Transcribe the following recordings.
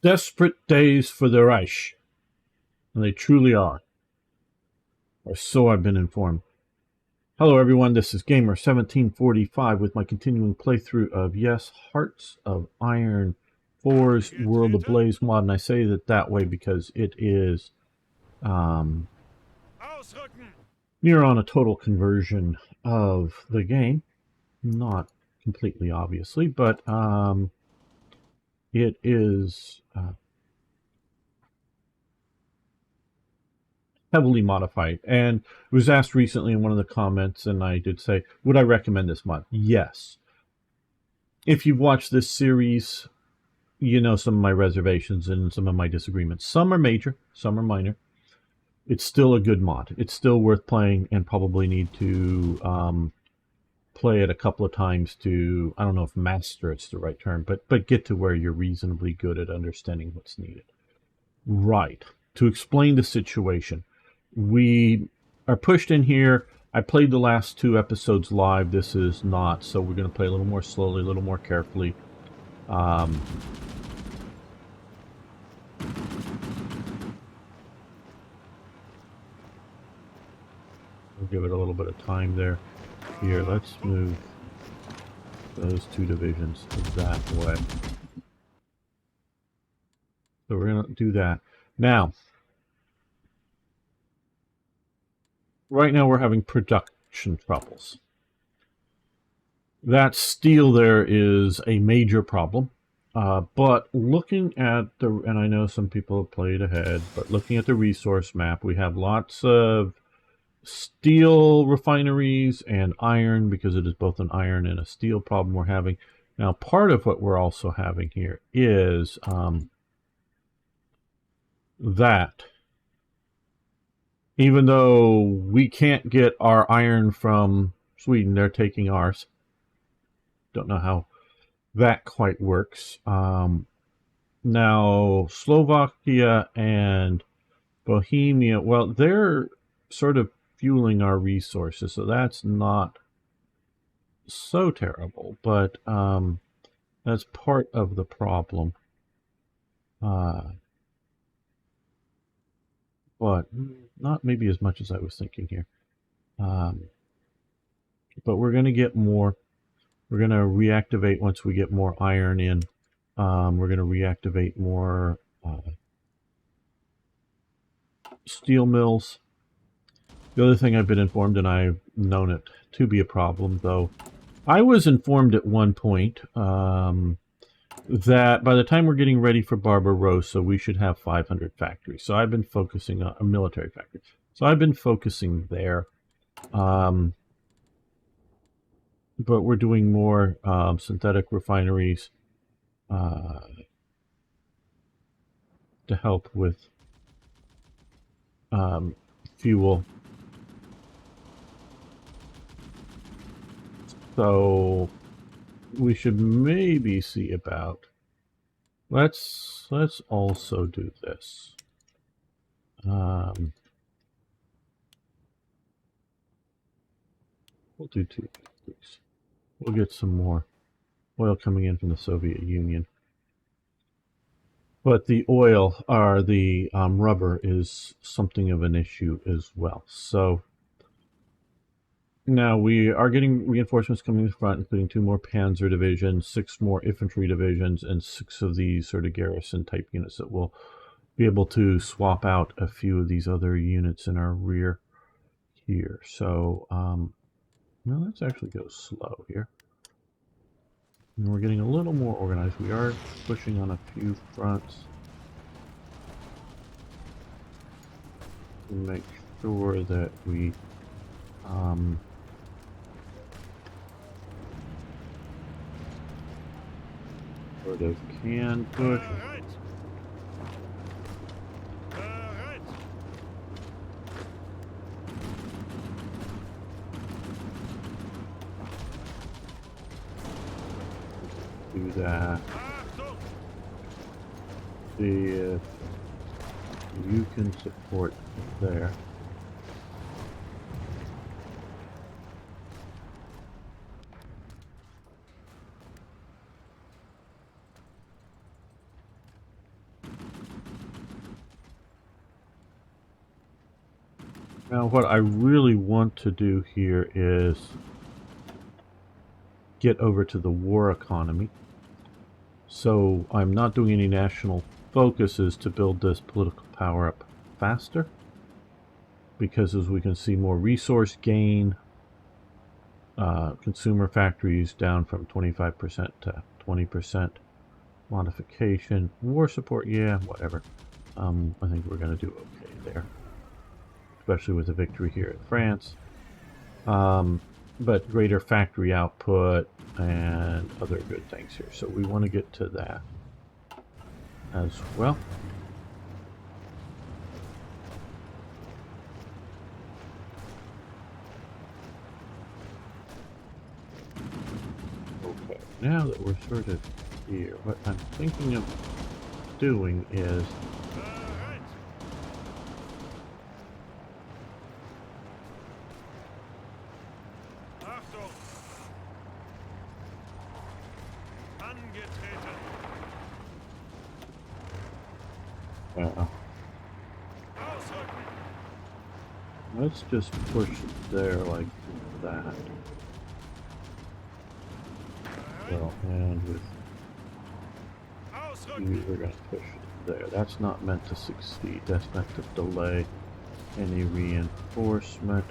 Desperate days for the Reich, and they truly are, or so I've been informed. Hello everyone, this is Gamer1745 with my continuing playthrough of, yes, Hearts of Iron 4's World Ablaze mod, and I say that way because it is near on a total conversion of the game. Not completely, obviously, but it is heavily modified. And it was asked recently in one of the comments, and I did say, would I recommend this mod? Yes. If you've watched this series, you know some of my reservations and some of my disagreements. Some are major, some are minor. It's still a good mod. It's still worth playing, and probably need to play it a couple of times to, I don't know if master it's the right term, but get to where you're reasonably good at understanding what's needed. Right. To explain the situation, we are pushed in here. I played the last 2 episodes live. This is not, so we're going to play a little more slowly, a little more carefully. We'll give it a little bit of time there. Here, let's move those 2 divisions that way. So we're going to do that. Now, right now we're having production troubles. That steel there is a major problem. But looking at the, and I know some people have played ahead, but looking at the resource map, we have lots of steel refineries and iron, because it is both an iron and a steel problem we're having. Now, part of what we're also having here is that even though we can't get our iron from Sweden, they're taking ours. Don't know how that quite works. Now, Slovakia and Bohemia, well, they're sort of fueling our resources, so that's not so terrible, but that's part of the problem. But not maybe as much as I was thinking here. But we're going to get more. We're going to reactivate once we get more iron in. We're going to reactivate more steel mills. The other thing I've been informed, and I've known it to be a problem, though, I was informed at one point that by the time we're getting ready for Barbarossa, we should have 500 factories. So I've been focusing on a military factory. So I've been focusing there. But we're doing more synthetic refineries to help with fuel. So we should maybe see about, let's also do this. We'll do 2 factories. We'll get some more oil coming in from the Soviet Union. But the oil, or the rubber, is something of an issue as well. So now we are getting reinforcements coming in the front, including 2 more Panzer divisions, 6 more infantry divisions, and 6 of these sort of garrison type units that will be able to swap out a few of these other units in our rear here. So now let's actually go slow here. And we're getting a little more organized. We are pushing on a few fronts to make sure that we sort of can push. Do that. See if you can support there. Now, what I really want to do here is get over to the war economy. So I'm not doing any national focuses to build this political power up faster, because as we can see, more resource gain, consumer factories down from 25% to 20%, modification, war support, yeah, whatever. I think we're going to do okay there, especially with the victory here in France. But greater factory output and other good things here. So we want to get to that as well. Okay, now that we're sort of here, what I'm thinking of doing is let's just push it there like that. Well, and with you, we're going to push it there. That's not meant to succeed. That's meant to delay any reinforcement.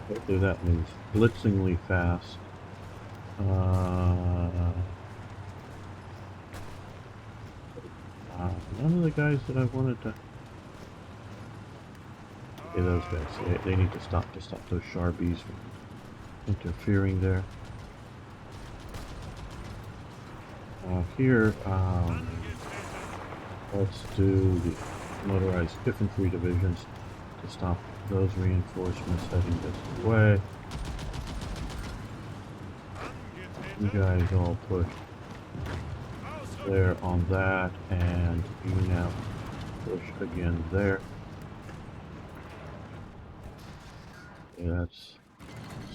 Hopefully that means blitzingly fast. None of the guys that I wanted to... Okay, those guys, they need to stop those Sharbies from interfering there. Here, let's do the motorized infantry divisions to stop those reinforcements heading this way. You guys all push there on that, and you now push again there. Yeah, that's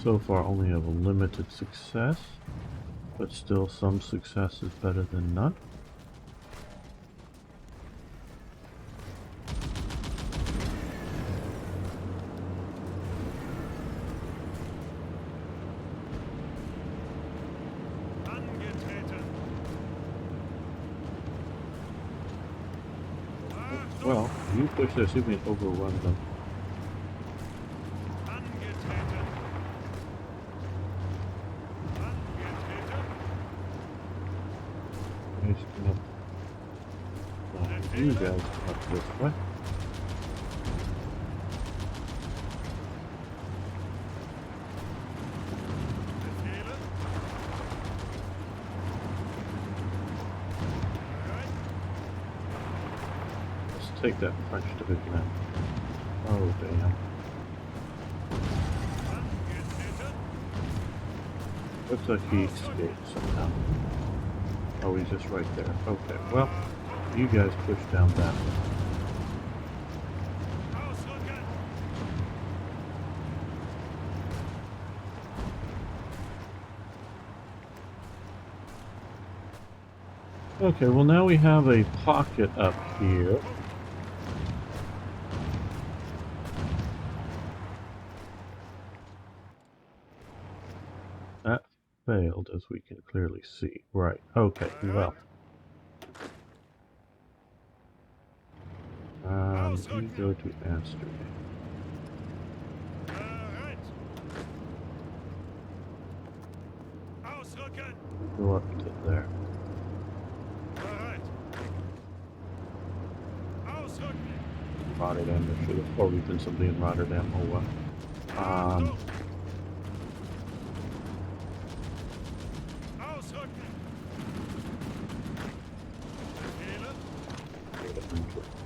so far only of a limited success, but still some success is better than none. Well, you push there, see if we can overrun them. You guys come up this way. Let's take that French division out. Oh damn. Looks like he escaped somehow. Oh, he's just right there. Okay, well, you guys push down that way. Okay, well now we have a pocket up here. That failed, as we can clearly see. Right, okay, well. You go to Amsterdam. Go up to there. Rotterdam, there should have probably been somebody in Rotterdam. Oh well.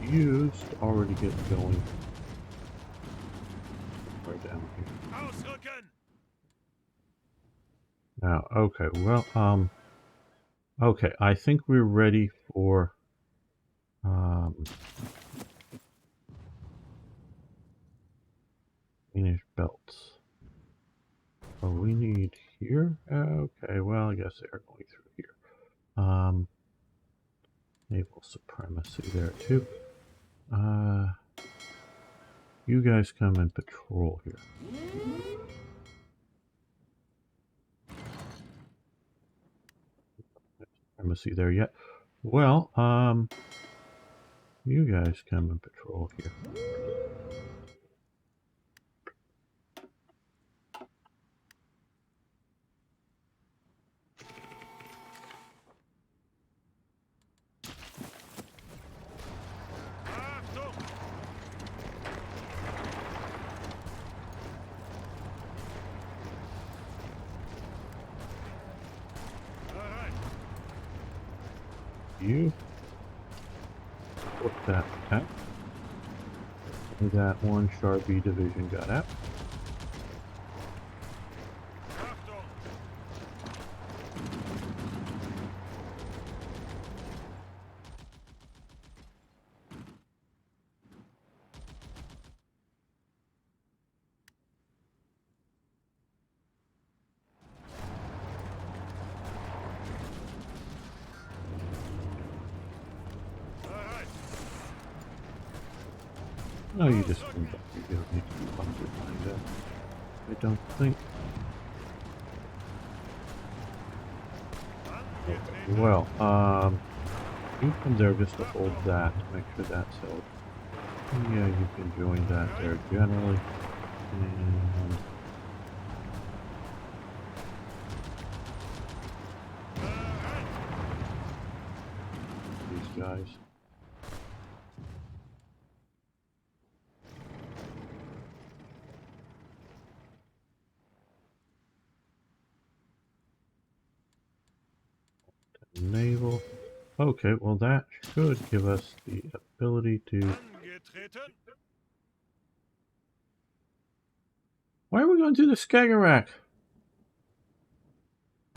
used already get going. Right down here. Now, okay, well, okay, I think we're ready for, finished belts. Oh, we need here? Okay, well, I guess they are going through here. Naval supremacy there, too. You guys come and patrol here. Supremacy there yet. Well, you guys come and patrol here. You put that attack. That one Sharpie division got out. No, you just come back. You don't need to be bothered by that. I don't think. Okay, well, you come there just to hold that, to make sure that's held. Yeah, you can join that there generally. And these guys. Naval. Okay, well that should give us the ability to... Why are we going to the Skagerrak?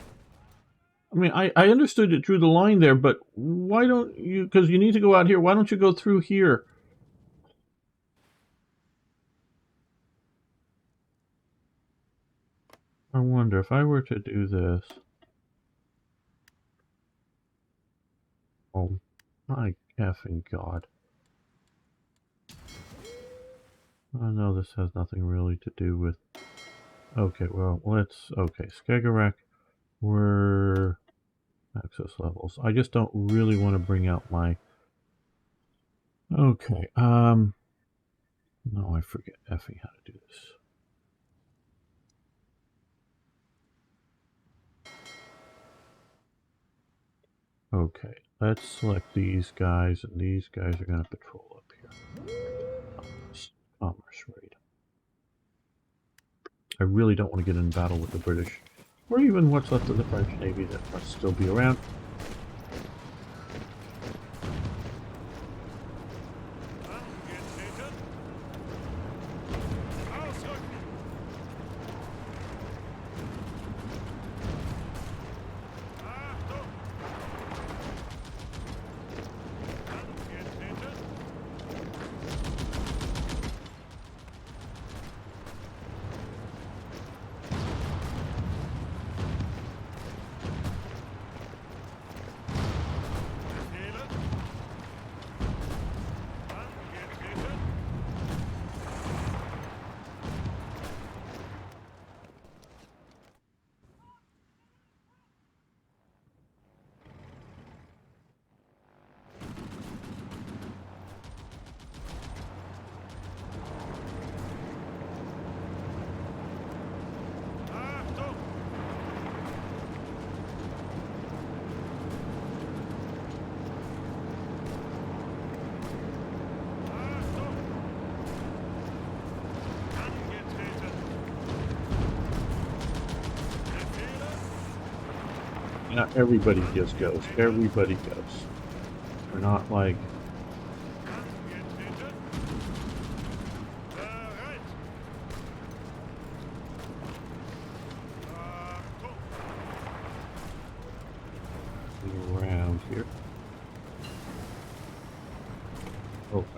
I mean, I understood it drew the line there, but why don't you... Because you need to go out here. Why don't you go through here? I wonder if I were to do this... Oh, my effing God. I know this has nothing really to do with... Okay, well, let's... Okay, Skagerrak, we're... Access levels. I just don't really want to bring out my... Okay, no, I forget effing how to do this. Okay, let's select these guys, and these guys are going to patrol up here. Commerce raid. I really don't want to get in battle with the British, or even what's left of the French Navy that must still be around. Not everybody just goes. Everybody goes. We're not like around here. Okay.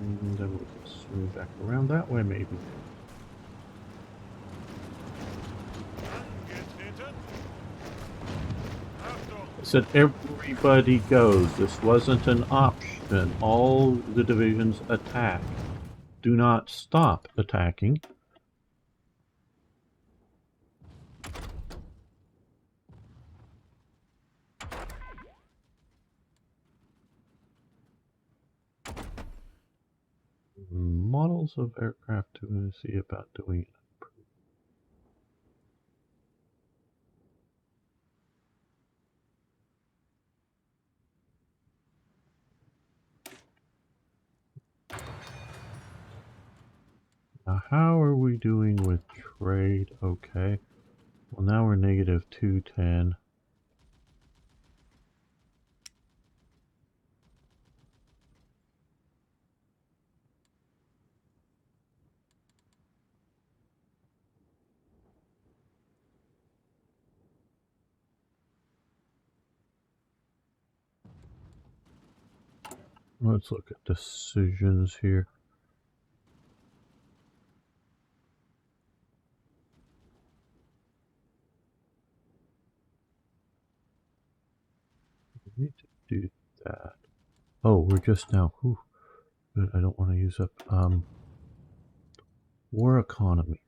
And then we can swing back around that way, maybe. I said everybody goes. This wasn't an option. All the divisions attack. Do not stop attacking. Models of aircraft to see about doing it. Now, how are we doing with trade? Okay. Well, now we're negative 210. Let's look at decisions here. We need to do that. Oh, we're just now. Whew, good. I don't want to use up war economy.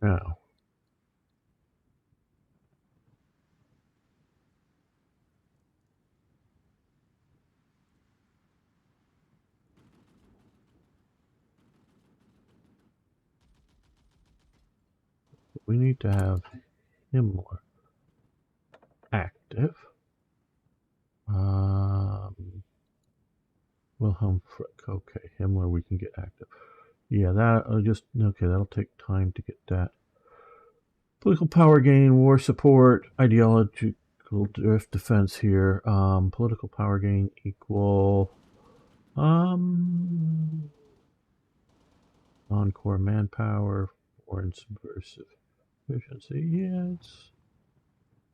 Now, we need to have Himmler active. Wilhelm Frick. Okay, Himmler we can get active. Yeah, that'll take time to get that. Political power gain, war support, ideological drift defense here. Political power gain equal non-core manpower, foreign subversive efficiency. Yeah, it's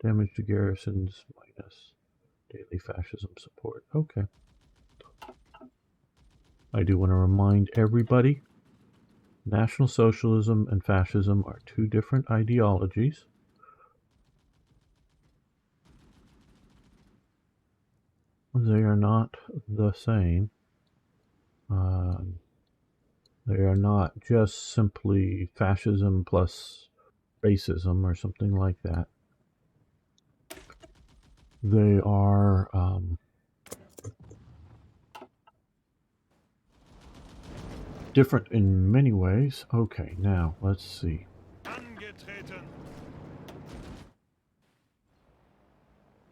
damage to garrisons minus daily fascism support. Okay. I do want to remind everybody, National Socialism and Fascism are two different ideologies. They are not the same. They are not just simply fascism plus racism or something like that. They are different in many ways. Okay, now let's see. Angetreten.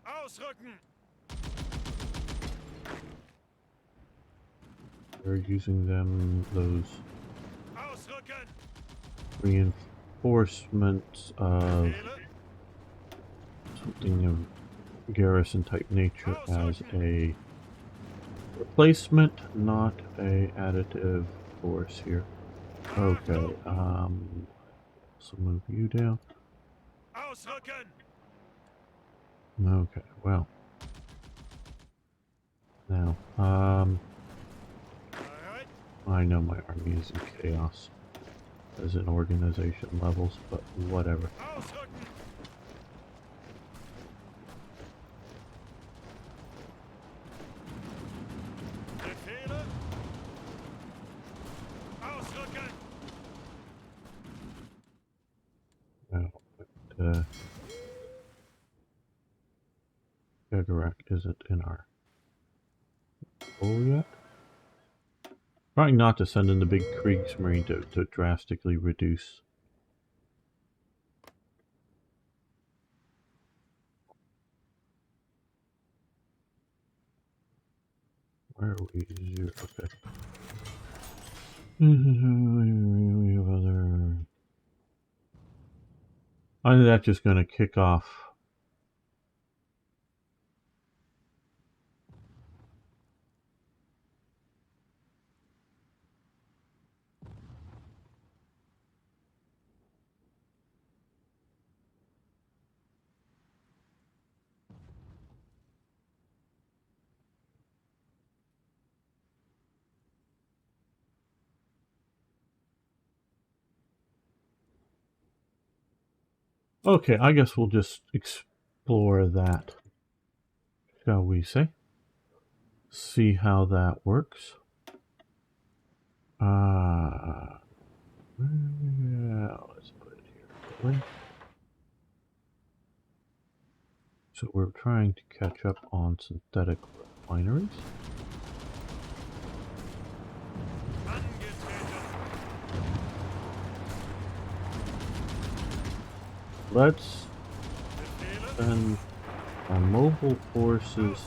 Ausrücken. They're using those Ausrücken. reinforcements of something of garrison type nature as a replacement, not a additive force here. Okay, so move you down. Ausrücken. Okay, well. Now, I know my army is in chaos as in organization levels, but whatever. Ausrücken. Befehle. Ausrücken. Now, Gagarak isn't in our goal yet. Trying not to send in the big Kriegsmarine to drastically reduce. Where are we? Zero. Okay. We have other. I think that's just going to kick off. Okay, I guess we'll just explore that, shall we say? See how that works. Yeah, let's put it here. So we're trying to catch up on synthetic refineries. Let's send our mobile forces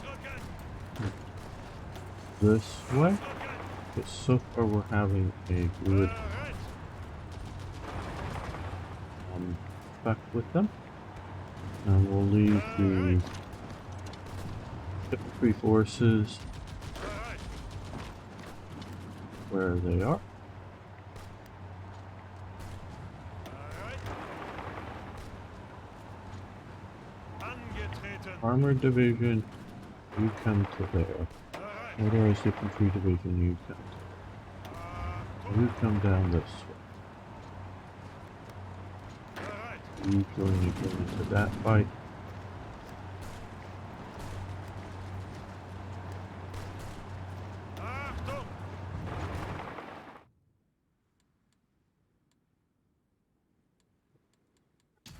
this way. But so far we're having a good effect with them. And we'll leave the infantry forces where they are. Armored division, you come to there. Motorized infantry division, you come to there. You come down this way. You going to get into that fight.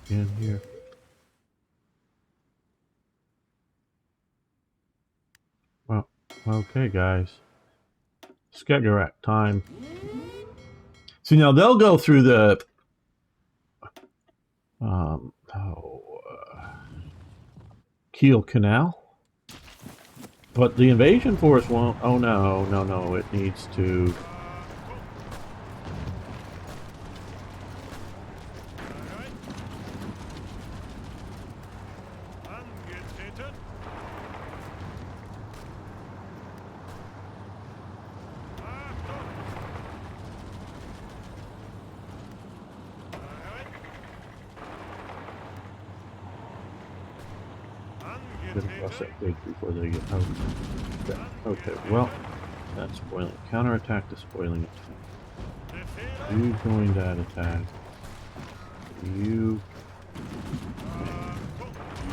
In here. Well, okay, guys. Skagerrak time. See, now they'll go through the Kiel Canal, but the invasion force won't. Oh no, no, no! It needs to. Across that bridge before they get out. Okay, well, that's spoiling. Counterattack the spoiling attack. You join that attack. You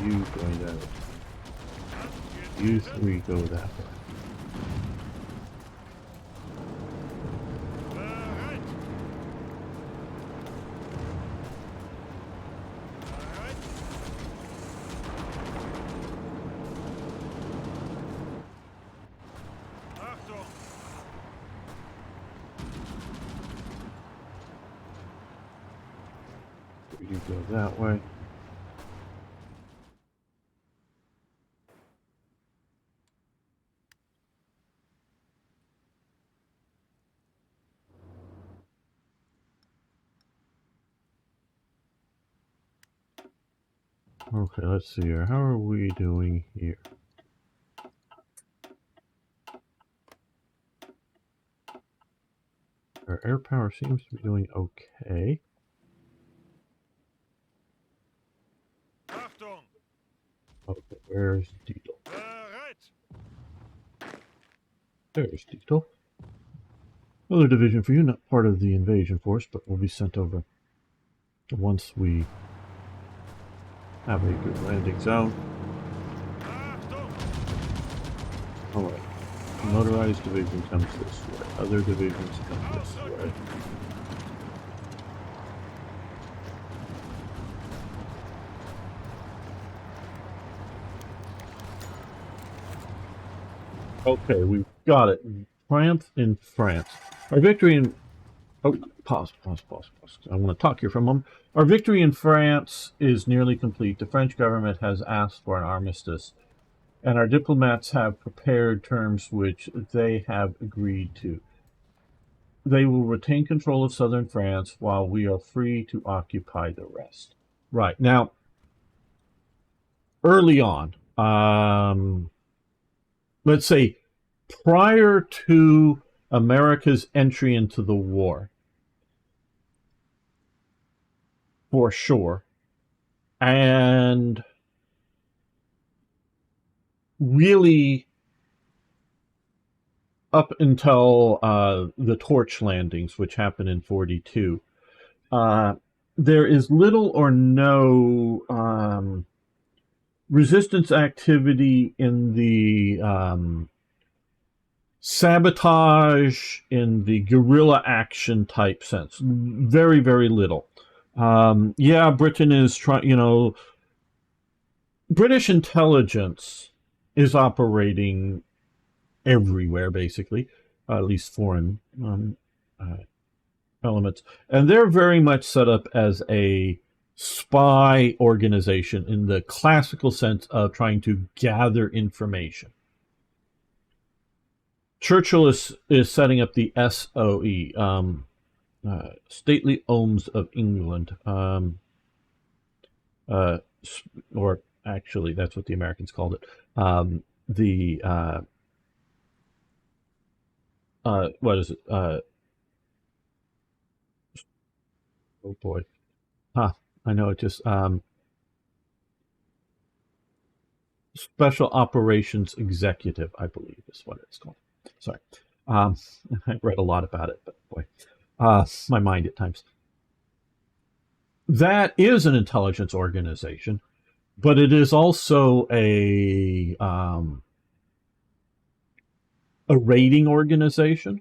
join that attack. You three go that way. You go that way. Okay, let's see here. How are we doing here? Our air power seems to be doing okay. Okay, where's Dietel? There's Dietel. Another division for you, not part of the invasion force, but will be sent over once we have a good landing zone. Alright. Motorized division comes this way. Other divisions come this way. Okay, we've got it. Triumph in France. Our victory in... Oh, pause. I want to talk here for a moment. Our victory in France is nearly complete. The French government has asked for an armistice, and our diplomats have prepared terms which they have agreed to. They will retain control of southern France while we are free to occupy the rest. Right. Now, early on, let's say prior to America's entry into the war, for sure, and really up until the torch landings, which happened in 42, there is little or no resistance activity in the sabotage, in the guerrilla action type sense. Very, very little. Yeah, Britain is trying, British intelligence is operating everywhere, basically, at least foreign elements. And they're very much set up as a spy organization in the classical sense of trying to gather information. Churchill is setting up the SOE, Stately Ohms of England, or actually that's what the Americans called it. What is it? Oh boy. I know it just, Special Operations Executive, I believe is what it's called. Sorry. I read a lot about it, but boy, my mind at times. That is an intelligence organization, but it is also a rating organization.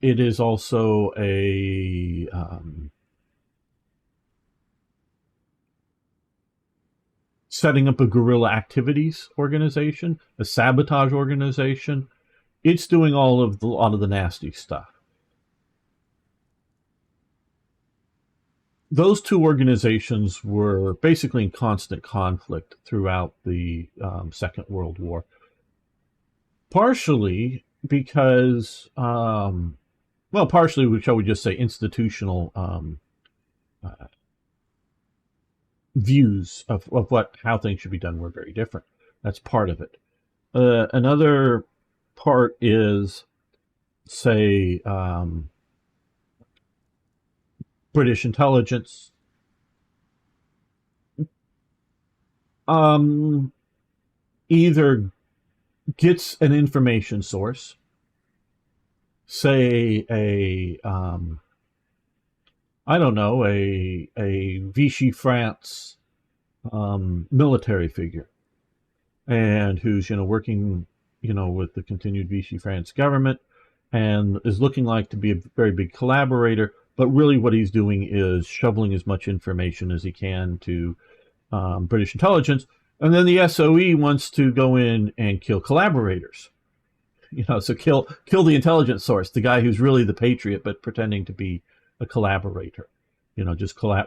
It is also a setting up a guerrilla activities organization, a sabotage organization. It's doing a lot of the nasty stuff. Those two organizations were basically in constant conflict throughout the Second World War. Partially because, partially, shall we just say, institutional views of how things should be done were very different. That's part of it. Another part is, say, British intelligence. Either gets an information source, say a Vichy France military figure, and who's working with the continued Vichy France government, and is looking like to be a very big collaborator, but really what he's doing is shoveling as much information as he can to British intelligence, and then the SOE wants to go in and kill collaborators. So kill the intelligence source, the guy who's really the patriot but pretending to be a collaborator. Just in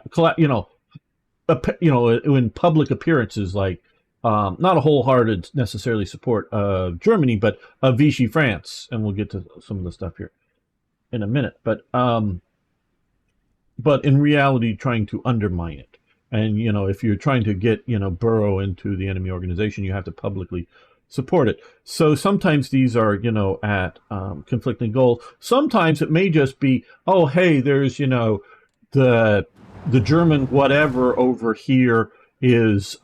public appearances, like not a wholehearted necessarily support of Germany, but of Vichy France, and we'll get to some of the stuff here in a minute. But in reality, trying to undermine it. And if you're trying to get burrow into the enemy organization, you have to publicly support it. So sometimes these are at conflicting goals. Sometimes it may just be, oh hey, there's the German whatever over here is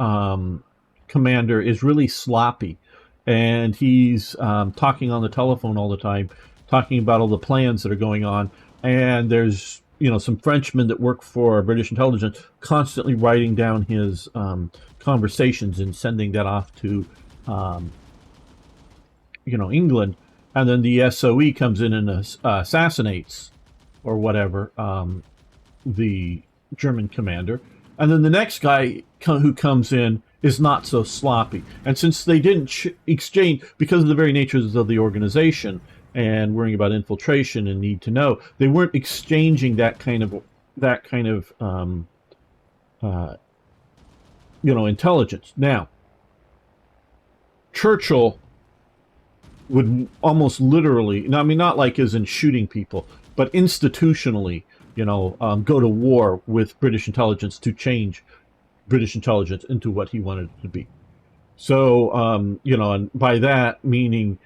commander is really sloppy, and he's talking on the telephone all the time, talking about all the plans that are going on, and there's some Frenchmen that work for British intelligence constantly writing down his conversations and sending that off to England, and then the SOE comes in and assassinates or whatever the German commander, and then the next guy who comes in is not so sloppy. And since they didn't exchange, because of the very natures of the organization and worrying about infiltration and need to know, they weren't exchanging that kind of intelligence. Now, Churchill would almost literally, I mean, not like as in shooting people, but institutionally, go to war with British intelligence to change British intelligence into what he wanted it to be. So, and by that meaning,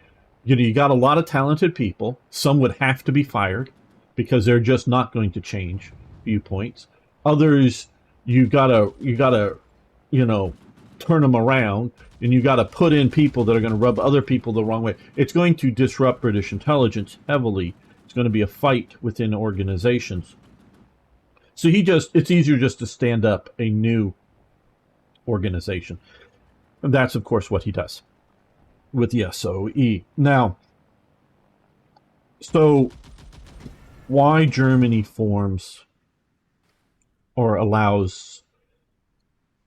you got a lot of talented people. Some would have to be fired because they're just not going to change viewpoints. Others, you gotta, turn them around, and you got to put in people that are going to rub other people the wrong way. It's going to disrupt British intelligence heavily. It's going to be a fight within organizations. So it's easier just to stand up a new organization. And that's, of course, what he does with the SOE. Now, so why Germany forms or allows,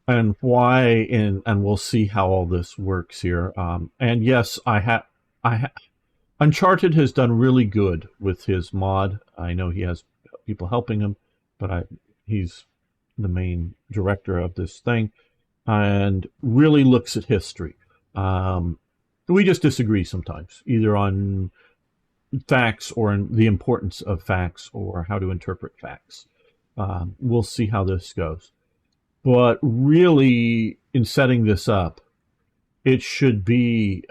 and why, and we'll see how all this works here. And yes, Uncharted has done really good with his mod. I know he has people helping him, but he's the main director of this thing, and really looks at history. We just disagree sometimes, either on facts or in the importance of facts or how to interpret facts. We'll see how this goes. But really, in setting this up, it should be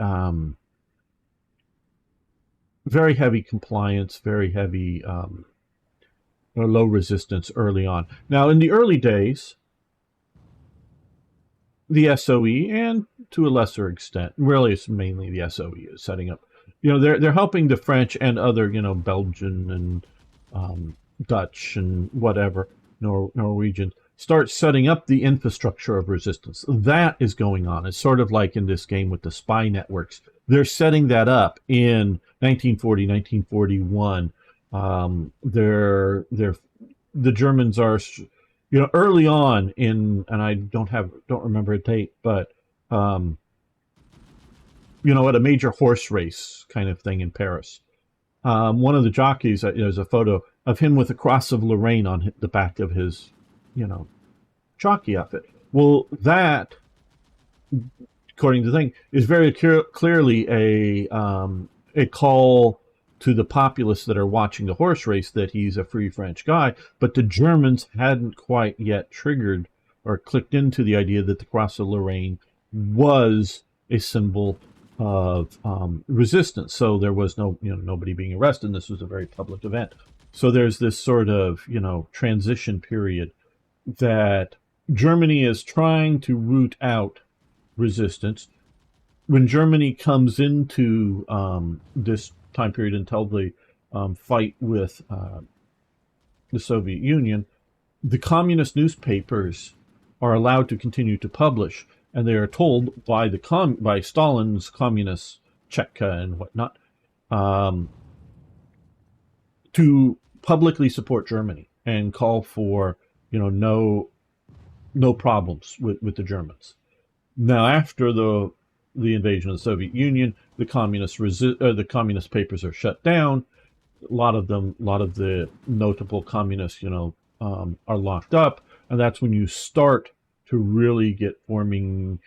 very heavy compliance, very heavy or low resistance early on. Now, in the early days, the SOE, and to a lesser extent, really it's mainly the SOE is setting up. They're helping the French and other, Belgian and Dutch and whatever, Norwegian, start setting up the infrastructure of resistance. That is going on. It's sort of like in this game with the spy networks. They're setting that up in 1940, 1941. The Germans are, early on in, and I don't remember a date, but at a major horse race kind of thing in Paris. One of the jockeys, there's a photo of him with a cross of Lorraine on the back of his, jockey outfit. Well, that, according to the thing, is very clearly a call to the populace that are watching the horse race that he's a free French guy, but the Germans hadn't quite yet triggered or clicked into the idea that the Cross of Lorraine was a symbol of resistance. So there was nobody being arrested, and this was a very public event. So there's this sort of, transition period that Germany is trying to root out resistance. When Germany comes into this time period until the fight with the Soviet Union, the communist newspapers are allowed to continue to publish, and they are told by by Stalin's communist Cheka and whatnot to publicly support Germany and call for no problems with the Germans. Now, after the invasion of the Soviet Union, the communist papers are shut down. A lot of the notable communists, are locked up, and that's when you start to really get forming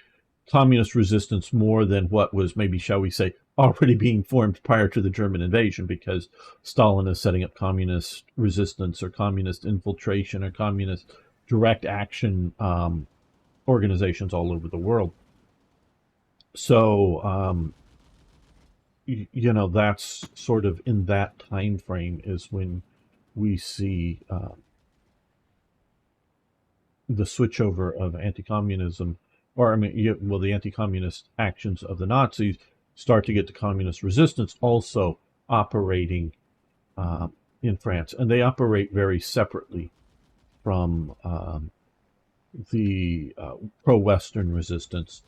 communist resistance more than what was maybe, shall we say, already being formed prior to the German invasion, because Stalin is setting up communist resistance or communist infiltration or communist direct action organizations all over the world. So, that's sort of in that time frame is when we see the switchover of anti-communism, or the anti-communist actions of the Nazis start to get the communist resistance also operating in France, and they operate very separately from the pro-Western resistance.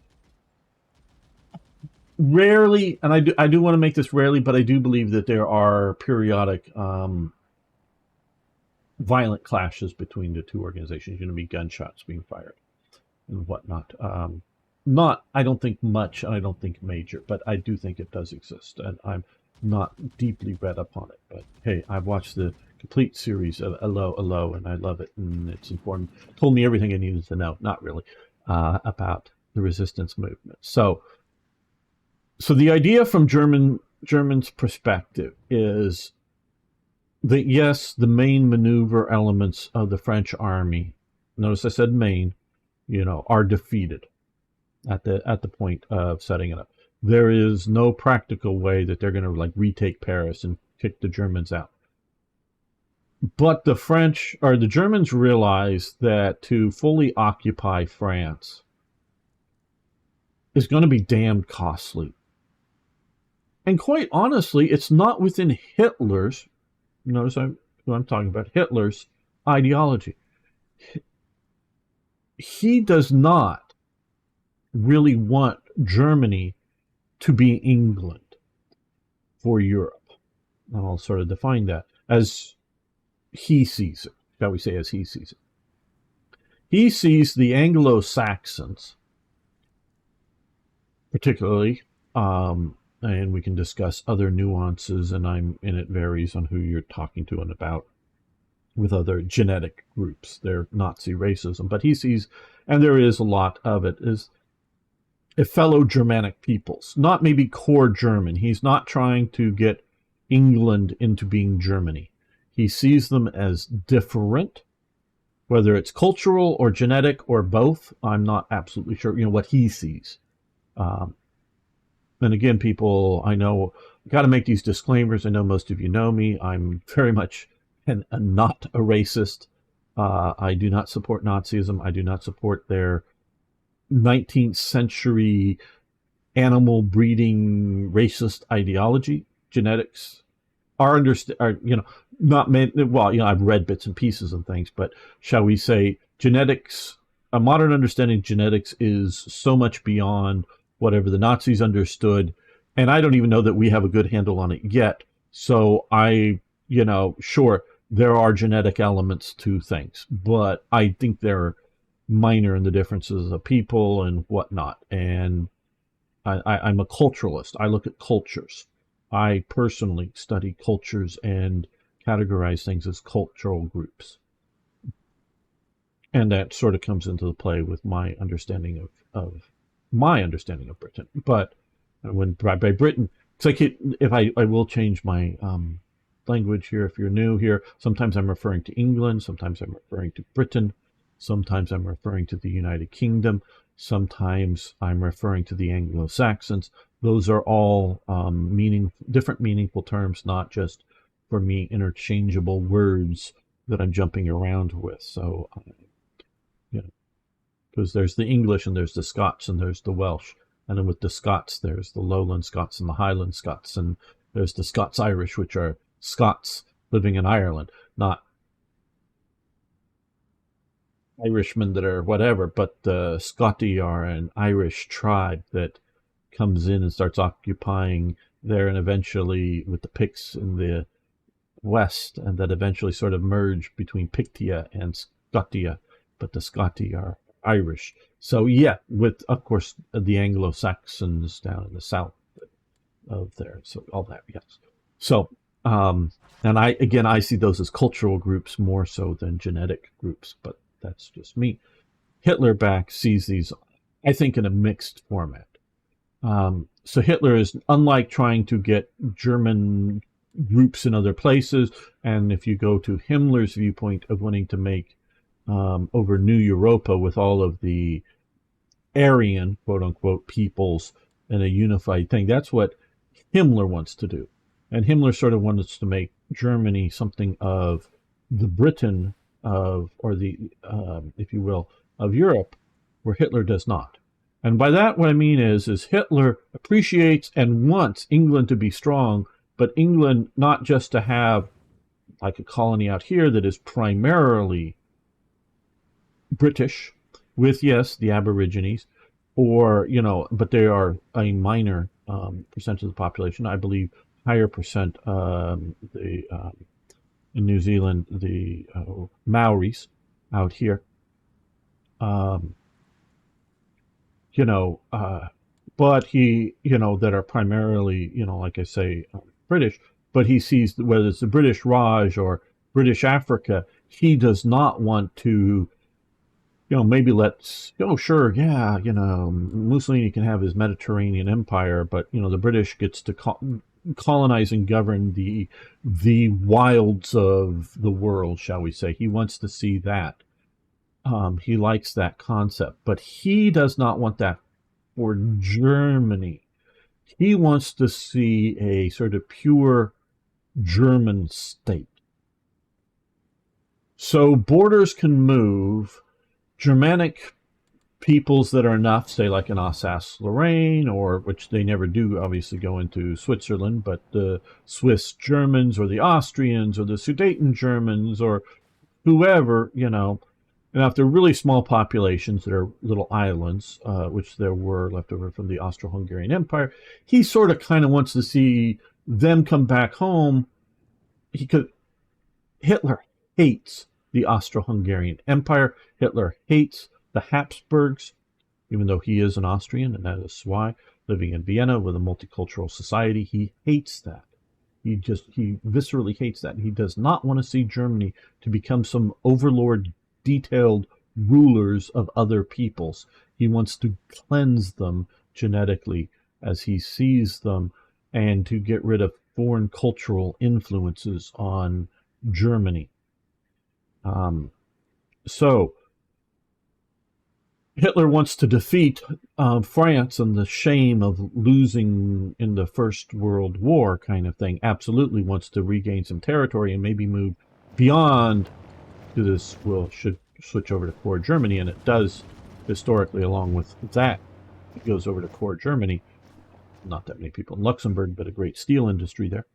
Rarely, and I do want to make this rarely, but I do believe that there are periodic violent clashes between the two organizations. Be gunshots being fired and whatnot. I don't think much, I don't think major, but I do think it does exist, and I'm not deeply read up on it. But hey, I've watched the complete series of Allo, and I love it, and it's informed, told me everything I needed to know. Not really about the resistance movement. So So the idea from Germans' perspective is that yes, the main maneuver elements of the French army, notice I said main, are defeated at the point of setting it up. There is no practical way that they're going to like retake Paris and kick the Germans out. But the Germans realize that to fully occupy France is going to be damned costly. And quite honestly, it's not within Hitler's, notice who I'm talking about, Hitler's ideology. He does not really want Germany to be England for Europe. And I'll sort of define that as he sees it, shall we say, as he sees it. He sees the Anglo-Saxons, particularly, and we can discuss other nuances, and it varies on who you're talking to and about with other genetic groups, their Nazi racism. But he sees, and there is a lot of it, is a fellow Germanic peoples, not maybe core German. He's not trying to get England into being Germany. He sees them as different, whether it's cultural or genetic or both. I'm not absolutely sure, what he sees. And again, people, I know, got to make these disclaimers. I know most of you know me. I'm very much not a racist. I do not support Nazism. I do not support their 19th century animal breeding racist ideology. Genetics are not meant, well, I've read bits and pieces and things, but shall we say genetics, a modern understanding of genetics is so much beyond whatever the Nazis understood. And I don't even know that we have a good handle on it yet. So sure, there are genetic elements to things, but I think they're minor in the differences of people and whatnot. And I'm a culturalist. I look at cultures. I personally study cultures and categorize things as cultural groups. And that sort of comes into play with my understanding of Britain. But when by Britain, it's like if I will change my language here. If you're new here, sometimes I'm referring to England, sometimes I'm referring to Britain, sometimes I'm referring to the United Kingdom, sometimes I'm referring to the Anglo-Saxons. Those are all different meaningful terms, not just for me interchangeable words that I'm jumping around with. So, because there's the English and there's the Scots and there's the Welsh. And then with the Scots, there's the Lowland Scots and the Highland Scots. And there's the Scots-Irish, which are Scots living in Ireland, not Irishmen that are whatever, but the Scoti are an Irish tribe that comes in and starts occupying there, and eventually with the Picts in the west, and that eventually sort of merge between Pictia and Scotia, but the Scoti are Irish. So yeah, with of course the Anglo-Saxons down in the south of there, so all that, yes. So and I see those as cultural groups more so than genetic groups, but that's just me. Hitler sees these, I think, in a mixed format. So Hitler is, unlike trying to get German groups in other places, and if you go to Himmler's viewpoint of wanting to make over New Europa with all of the Aryan, quote-unquote, peoples in a unified thing, that's what Himmler wants to do. And Himmler sort of wants to make Germany something of the Britain of, or the, if you will, of Europe, where Hitler does not. And by that, what I mean is Hitler appreciates and wants England to be strong, but England not just to have like a colony out here that is primarily British, with, yes, the Aborigines, or, but they are a minor percent of the population. I believe higher percent in New Zealand, the Maoris out here. But he, that are primarily, like I say, British, but he sees whether it's the British Raj or British Africa, he does not want to maybe let's, oh, sure, yeah, Mussolini can have his Mediterranean empire, but, the British gets to colonize and govern the wilds of the world, shall we say. He wants to see that. He likes that concept, but he does not want that for Germany. He wants to see a sort of pure German state. So borders can move. Germanic peoples that are enough, say like in Alsace-Lorraine, or which they never do obviously go into Switzerland, but the Swiss Germans or the Austrians or the Sudeten Germans or whoever, and if they're really small populations that are little islands, which there were left over from the Austro-Hungarian Empire, he sort of kind of wants to see them come back home. Hitler hates the Austro-Hungarian Empire. Hitler hates the Habsburgs, even though he is an Austrian, and that is why, living in Vienna with a multicultural society, he hates that. He viscerally hates that. He does not want to see Germany to become some overlord, detailed rulers of other peoples. He wants to cleanse them genetically as he sees them, and to get rid of foreign cultural influences on Germany. So Hitler wants to defeat France and the shame of losing in the First World War kind of thing. Absolutely wants to regain some territory and maybe move beyond to this. Should switch over to core Germany, and it does historically. Along with that, it goes over to core Germany. Not that many people in Luxembourg, but a great steel industry there.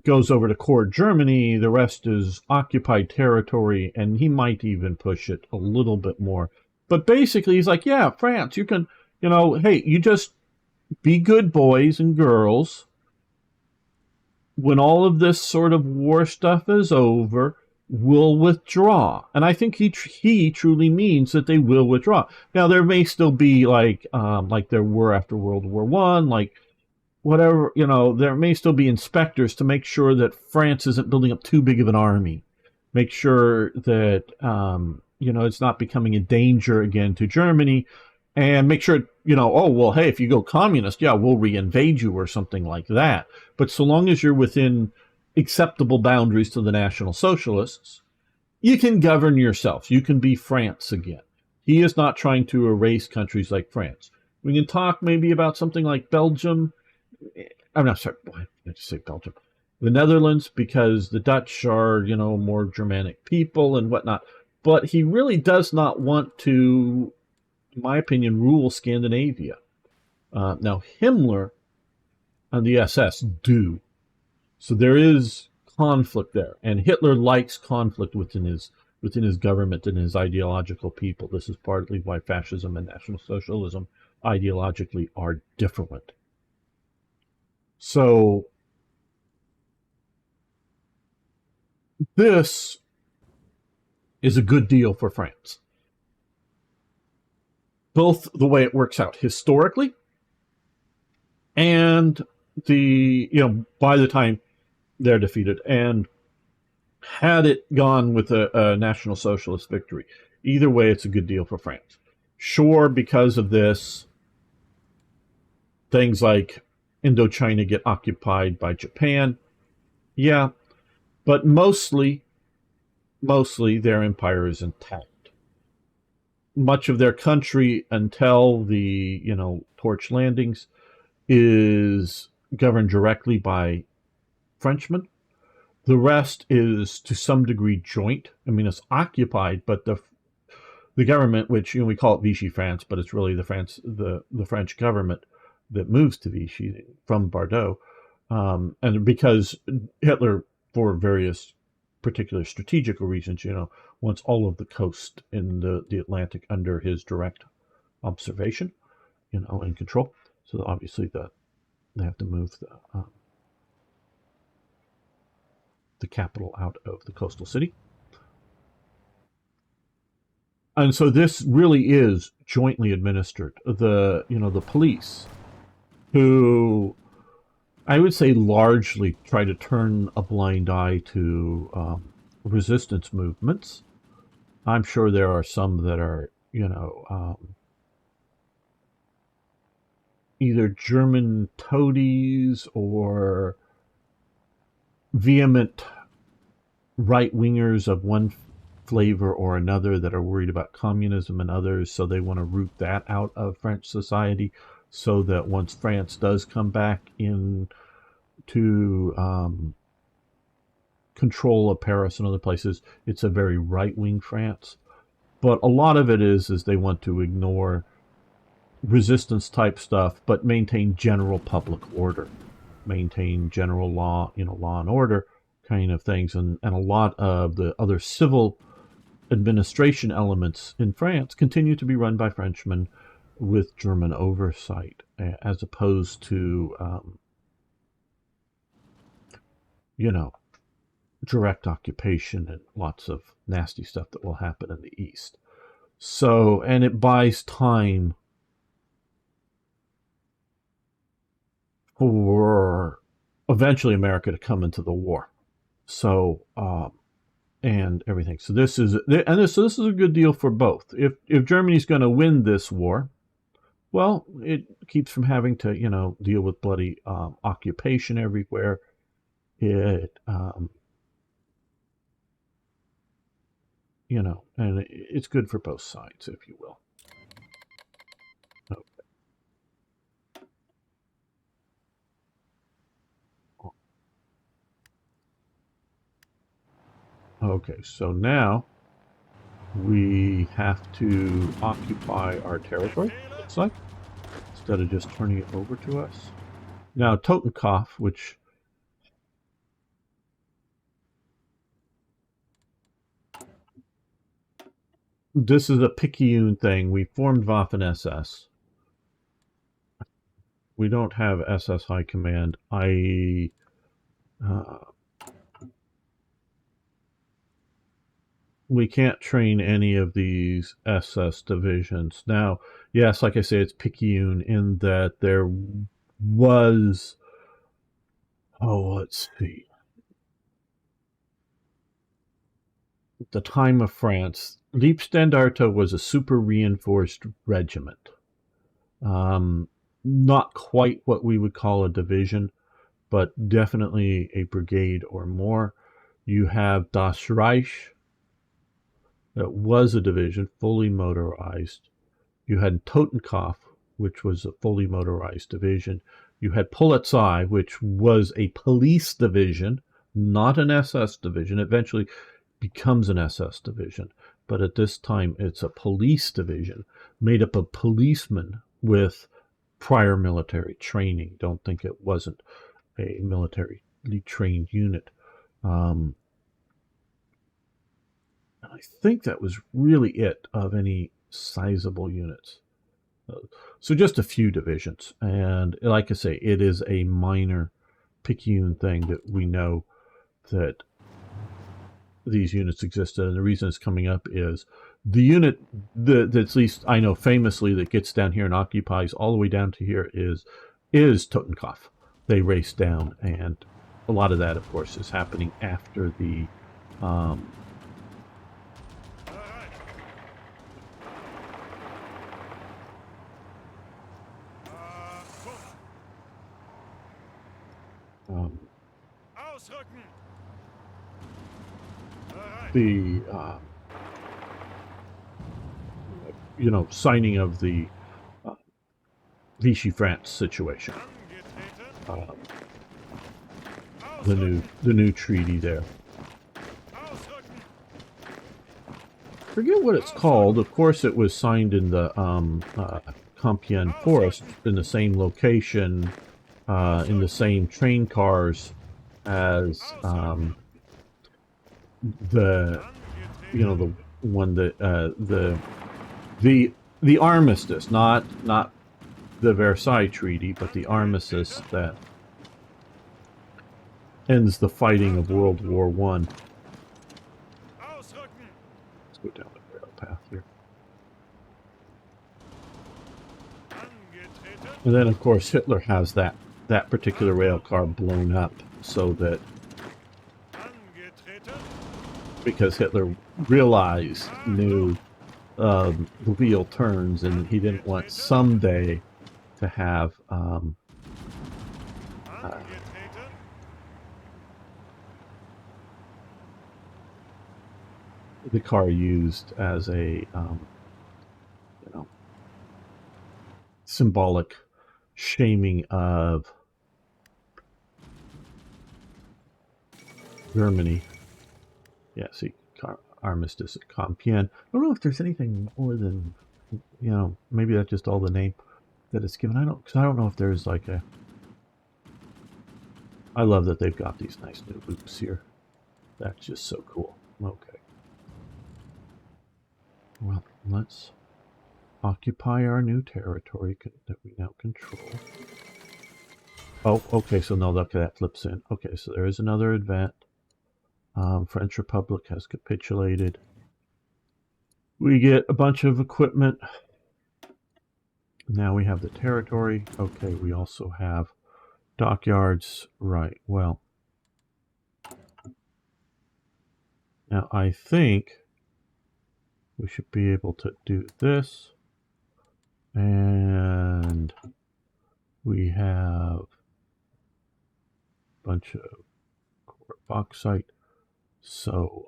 Goes over to core Germany. The rest is occupied territory, and he might even push it a little bit more. But basically, he's like, yeah, France, you can, hey, you just be good boys and girls. When all of this sort of war stuff is over, we'll withdraw. And I think he truly means that they will withdraw. Now, there may still be like there were after World War One, like whatever, there may still be inspectors to make sure that France isn't building up too big of an army. Make sure that, it's not becoming a danger again to Germany. And make sure, oh, well, hey, if you go communist, yeah, we'll reinvade you or something like that. But so long as you're within acceptable boundaries to the National Socialists, you can govern yourself. You can be France again. He is not trying to erase countries like France. We can talk maybe about something like Belgium. I'm not sorry, why did I just say Belgium? The Netherlands, because the Dutch are, more Germanic people and whatnot. But he really does not want to, in my opinion, rule Scandinavia. Now, Himmler and the SS do. So there is conflict there. And Hitler likes conflict within his government and his ideological people. This is partly why fascism and National Socialism ideologically are different. So this is a good deal for France. Both the way it works out historically and by the time they're defeated, and had it gone with a National Socialist victory. Either way, it's a good deal for France. Sure, because of this, things like Indochina get occupied by Japan. Yeah, but mostly their empire is intact. Much of their country, until the torch landings, is governed directly by Frenchmen. The rest is to some degree joint. I mean, it's occupied, but the government, which we call it Vichy France, but it's really the French government that moves to Vichy from Bordeaux, and because Hitler, for various particular strategical reasons, wants all of the coast in the Atlantic under his direct observation, and control. So obviously they have to move the capital out of the coastal city. And so this really is jointly administered. The police, who I would say largely try to turn a blind eye to resistance movements, I'm sure there are some that are, either German toadies or vehement right-wingers of one flavor or another that are worried about communism and others, so they want to root that out of French society, so that once France does come back in to control of Paris and other places, it's a very right-wing France. But a lot of it is they want to ignore resistance type stuff, but maintain general public order, maintain general law, law and order kind of things. And a lot of the other civil administration elements in France continue to be run by Frenchmen with German oversight, as opposed to, direct occupation and lots of nasty stuff that will happen in the East. So, and it buys time for eventually America to come into the war. So, and everything. So this is a good deal for both. If Germany's going to win this war, well, it keeps from having to deal with bloody occupation everywhere. It and it's good for both sides, if you will. Okay, so now we have to occupy our territory, looks like, instead of just turning it over to us. Now, Totenkopf, which this is a Picayune thing. We formed Waffen-SS. We don't have SS High Command. We can't train any of these SS divisions. Now, yes, like I say, it's Picayune in that there was, let's see, at the time of France, Leibstandarte was a super reinforced regiment. Not quite what we would call a division, but definitely a brigade or more. You have Das Reich, that was a division, fully motorized. You had Totenkopf, which was a fully motorized division. You had Polizei, which was a police division, not an SS division. It eventually becomes an SS division, but at this time it's a police division made up of policemen with prior military training. Don't think it wasn't a militarily trained unit. I think that was really it of any sizable units. So just a few divisions. And like I say, it is a minor Picayune thing that we know that these units existed. And the reason it's coming up is the unit that at least I know famously that gets down here and occupies all the way down to here is Totenkopf. They race down, and a lot of that, of course, is happening after the signing of the Vichy France situation, the new treaty there. Forget what it's called. Of course, it was signed in the Compiègne Forest, in the same location, in the same train cars as the one that the armistice, not the Versailles Treaty, but the armistice that ends the fighting of World War I. Let's go down the rail path here. And then, of course, Hitler has that particular rail car blown up so that because Hitler realized, knew the wheel turns, and he didn't want someday to have Angetreten. the car used as a symbolic shaming of Germany. Yeah, see, armistice at Compiègne. I don't know if there's anything more than, maybe that's just all the name that it's given. Because I don't know if there's like a. I love that they've got these nice new loops here. That's just so cool. Okay. Well, let's occupy our new territory that we now control. Oh, okay, so no, look, that flips in. Okay, so there is another event. French Republic has capitulated. We get a bunch of equipment. Now we have the territory. Okay, we also have dockyards. Right, well. Now I think we should be able to do this. And we have a bunch of bauxite. So,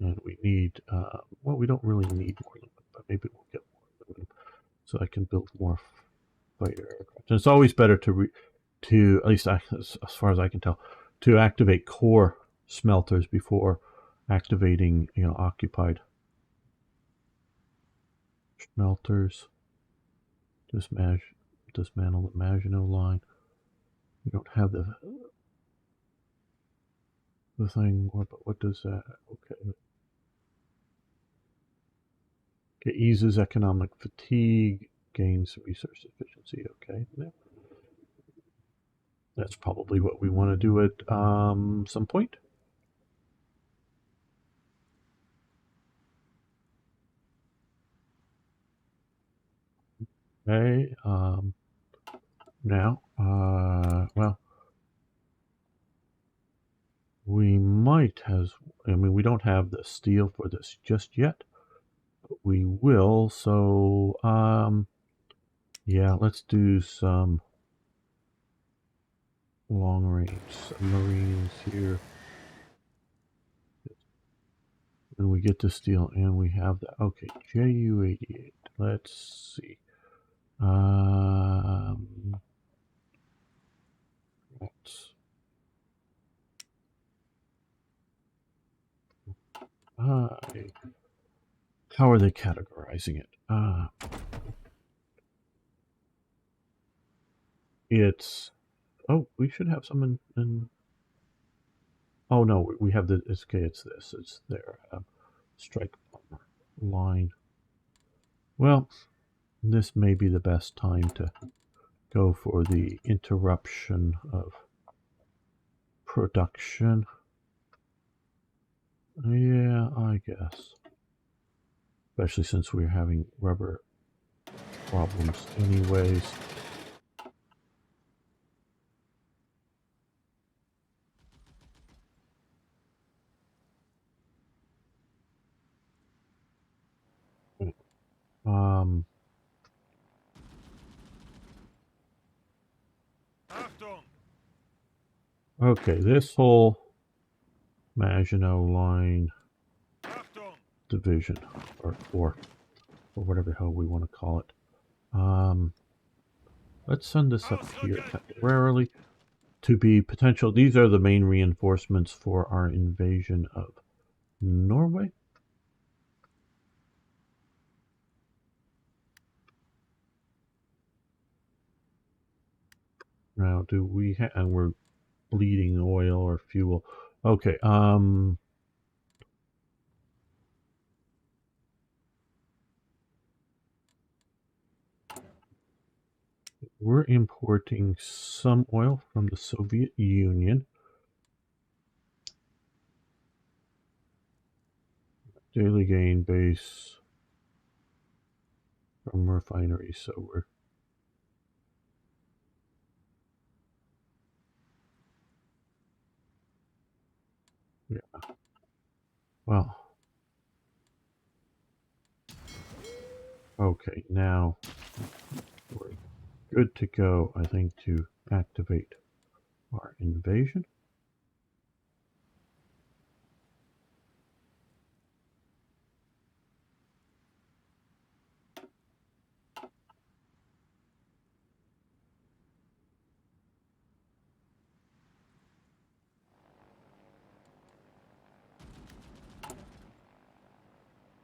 and we need, well, we don't really need more aluminum, but maybe we'll get more aluminum so I can build more fighter aircraft. And it's always better to at least as far as I can tell, to activate core smelters before activating, occupied smelters. Dismantle the Maginot Line. We don't have the thing. What does that? Okay. It eases economic fatigue, gains resource efficiency. Okay. Yeah. That's probably what we want to do at some point. Okay. Now, well, we might we don't have the steel for this just yet, but we will. So, yeah, let's do some long-range submarines here. And we get the steel, and we have that. Okay, Ju-88. Let's see. How are they categorizing it? It's. Oh, we should have some in oh no, we have the. It's okay. It's this. It's their strike bomber line. Well, this may be the best time to go for the interruption of production. Yeah, I guess. Especially since we're having rubber problems anyways. Achtung! Okay, this whole Maginot Line Achtung! division, or whatever the hell we want to call it. Let's send this up here temporarily to be potential. These are the main reinforcements for our invasion of Norway. Now, do we have, and we're bleeding oil or fuel. Okay, we're importing some oil from the Soviet Union. Daily gain base from refineries, so we're Well. Okay, now we're good to go, I think, to activate our invasion.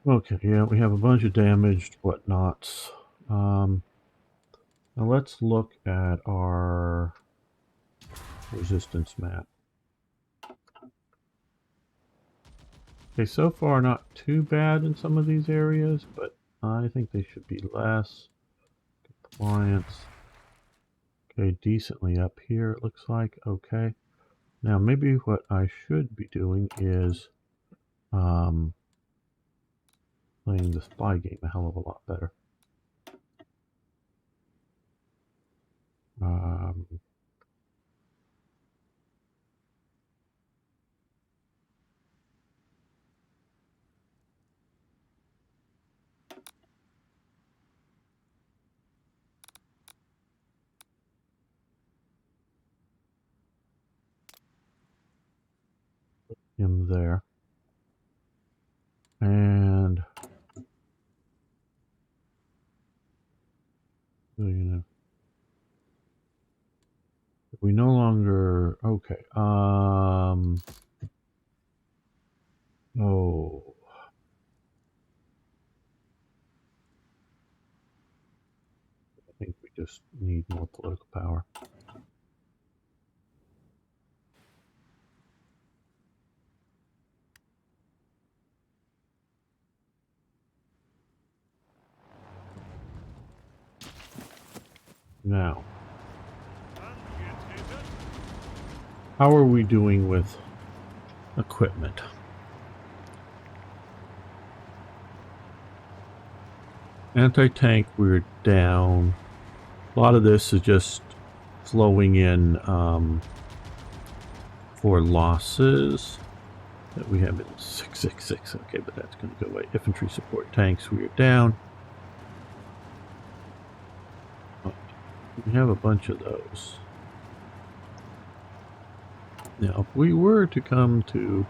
Okay, yeah, we have a bunch of damaged whatnots. Now let's look at our resistance map. Okay, so far not too bad in some of these areas, but I think they should be less. Compliance. Okay, decently up here it looks like. Okay. Now maybe what I should be doing is playing the spy game a hell of a lot better. Him there. And you know, we no longer okay. Oh, I think we just need more political power. Now, Angetreten. how are we doing with equipment? Anti-tank, we're down. A lot of this is just flowing in for losses that we have in 666. Okay, but that's going to go away. Infantry support tanks, we are down. We have a bunch of those. Now, if we were to come to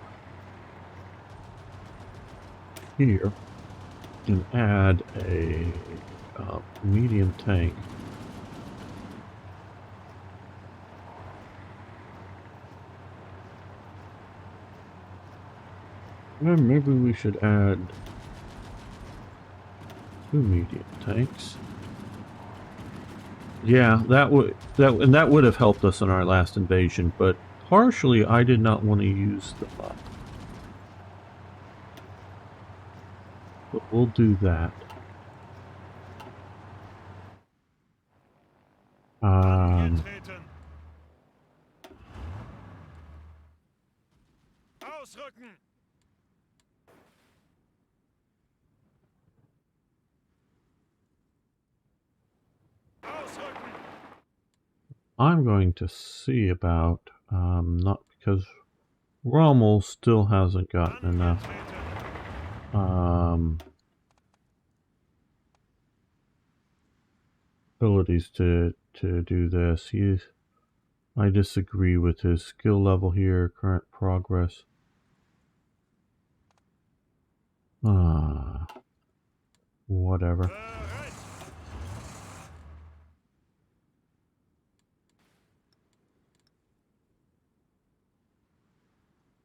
here and add a medium tank, well, maybe we should add 2 medium tanks. Yeah, that would have helped us in our last invasion, but partially I did not want to use them up. But we'll do that. Angetreten. Ausrücken. Ausrücken. I'm going to see about not because Rommel still hasn't gotten enough abilities to do this. I disagree with his skill level here, current progress. Whatever. Bereit.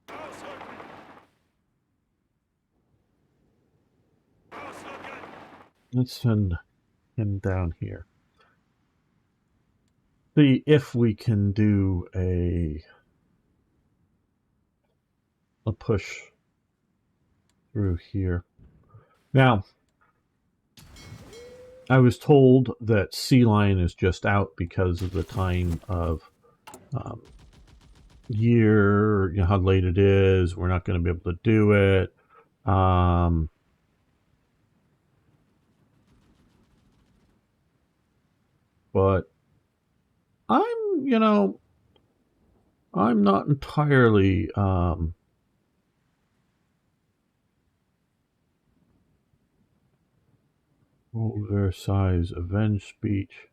Ausrücken. Ausrücken. Let's send him down here. See if we can do a push through here. Now, I was told that Sea Lion is just out because of the time of year, you know, how late it is. We're not going to be able to do it. But I'm not entirely Old Versailles Avenge speech.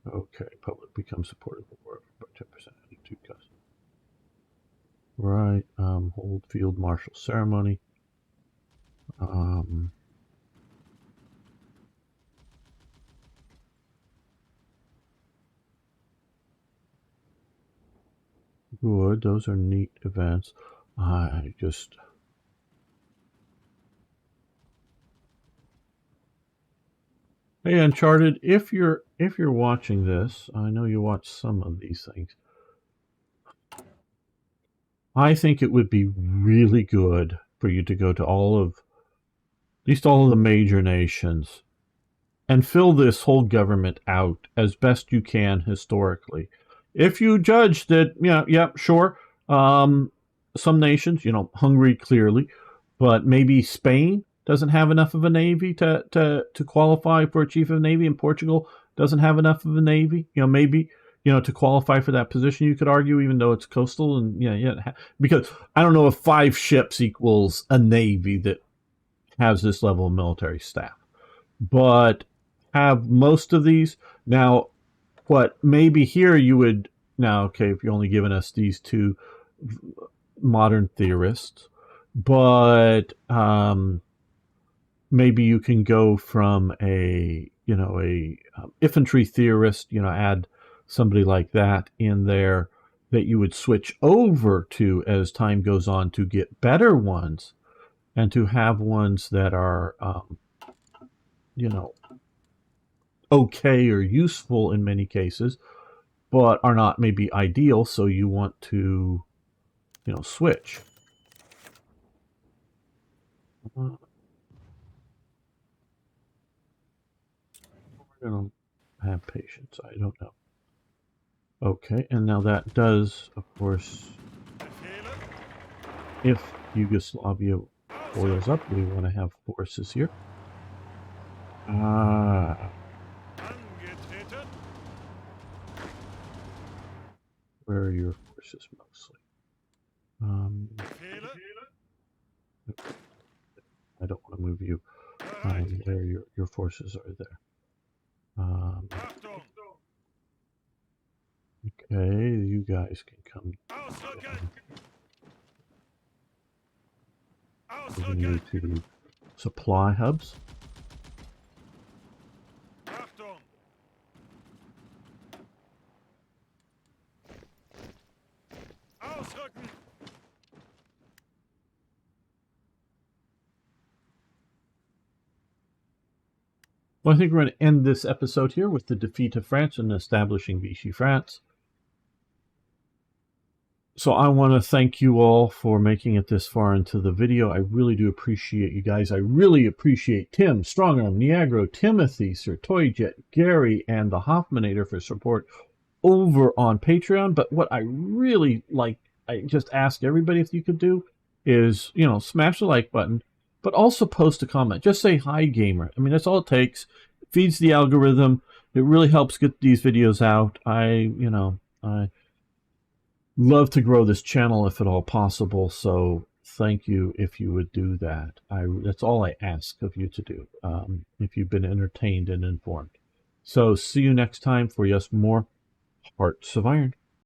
Okay, public becomes supportive of war by 10% attitude cost. Right, hold field marshal ceremony. Good, those are neat events. I just... Hey, Uncharted, if you're watching this, I know you watch some of these things. I think it would be really good for you to go to at least all of the major nations and fill this whole government out as best you can historically. If you judge that, yeah, sure, some nations, Hungary clearly, but maybe Spain doesn't have enough of a navy to qualify for a chief of navy, and Portugal doesn't have enough of a navy. Maybe to qualify for that position, you could argue, even though it's coastal, and because I don't know if 5 ships equals a navy that has this level of military staff, but have most of these. Now, what maybe here you would now, okay, if you're only giving us these 2 modern theorists, but maybe you can go from a infantry theorist, add somebody like that in there that you would switch over to as time goes on to get better ones, and to have ones that are okay or useful in many cases, but are not maybe ideal, so you want to switch. We're going to have patience. I don't know. Okay, and now that does, of course, if Yugoslavia boils up, we want to have forces here. Where are your forces mostly? I don't want to move you. There, your forces are there. Okay, you guys can come. Moving you to supply hubs. Well, I think we're going to end this episode here with the defeat of France and establishing Vichy France. So I want to thank you all for making it this far into the video. I really do appreciate you guys. I really appreciate Tim, Strongarm, Niagro, Timothy, Sir Toyjet, Gary, and the Hoffmanator for support over on Patreon. But what I really like, I just ask everybody if you could do is, smash the like button, but also post a comment. Just say, hi, gamer. I mean, that's all it takes. It feeds the algorithm. It really helps get these videos out. I love to grow this channel if at all possible. So thank you if you would do that. That's all I ask of you to do, if you've been entertained and informed. So see you next time for more Hearts of Iron.